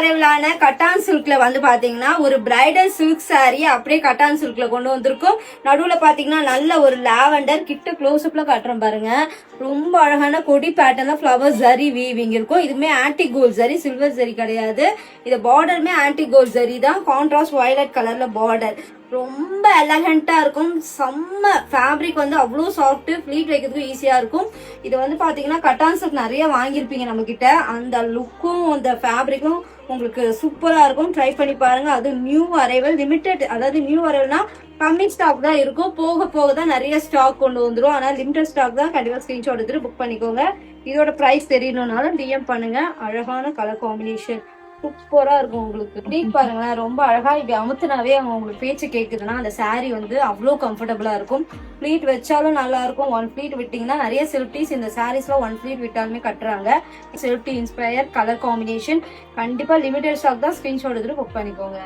அரைவலான கட்டான் சில்க்ல வந்து பாத்தீங்கன்னா ஒரு பிரைடல் சில்க் சாரி அப்படியே கட்டான் சில்க்ல கொண்டு வந்திருக்கும். நடுவுல பாத்தீங்கன்னா நல்ல ஒரு லாவெண்டர் கிட்ட க்ளோஸ்அப்ல காட்டுறேன் பாருங்க. ரொம்ப அழகான கொடி பேட்டர்ன்ல ஃபிளவர் ஜரி வீவிங் இருக்கும். இதுமே antique gold zari, silver zari கிடையாது. இது பார்டருமே ஆன்டி கோல்ட் ஜரி தான். கான்ட்ராஸ்ட் வயலட் கலர்ல பார்டர். ரொம்ப எலகண்டா இருக்கும். செம்ம ஃபேப்ரிக் வந்து அவ்வளோ சாஃப்ட், ஃபிளீட் வைக்கிறதுக்கு ஈஸியா இருக்கும். இது வந்து பாத்தீங்கன்னா கட்டான் சில்க் நிறைய வாங்கியிருப்பீங்க நம்ம கிட்ட. அந்த லுக்கும் அந்த ஃபேப்ரிக்கும் உங்களுக்கு சூப்பரா இருக்கும். ட்ரை பண்ணி பாருங்க. அது நியூ அரைவல், லிமிடெட், அதாவது நியூ அரைவல்னா கம்மி ஸ்டாக் தான் இருக்கும். போக போக தான் நிறைய ஸ்டாக் கொண்டு வந்துடும். ஆனால் லிமிடெட் ஸ்டாக் தான். கண்டிப்பா ஸ்கிரீன்ஷாட் எடுத்துட்டு புக் பண்ணிக்கோங்க. இதோட பிரைஸ் தெரியணும்னாலும் டிஎம் பண்ணுங்க. அழகான கலர் காம்பினேஷன் சூப்பரா இருக்கும். உங்களுக்கு ப்ளீட் பாருங்களேன், ரொம்ப அழகா இப்படி அமுத்துனாவே அவங்க உங்களுக்கு பேச்சு கேக்குதுன்னா அந்த சாரீ வந்து அவ்வளோ கம்ஃபர்டபுளா இருக்கும். ப்ளீட் வச்சாலும் நல்லா இருக்கும். ஒன் ப்ளீட் விட்டீங்கன்னா நிறைய செல்ஃப்டீஸ் இந்த சாரீஸ்ல ஒன் ப்ளீட் விட்டாலுமே கட்டுறாங்க. செல்ஃப்டி இன்ஸ்பயர் கலர் காம்பினேஷன். கண்டிப்பா லிமிடெட் ஸ்டாக் தான். ஸ்கிரீன்ஷாட் எடுத்துட்டு புக் பண்ணிக்கோங்க.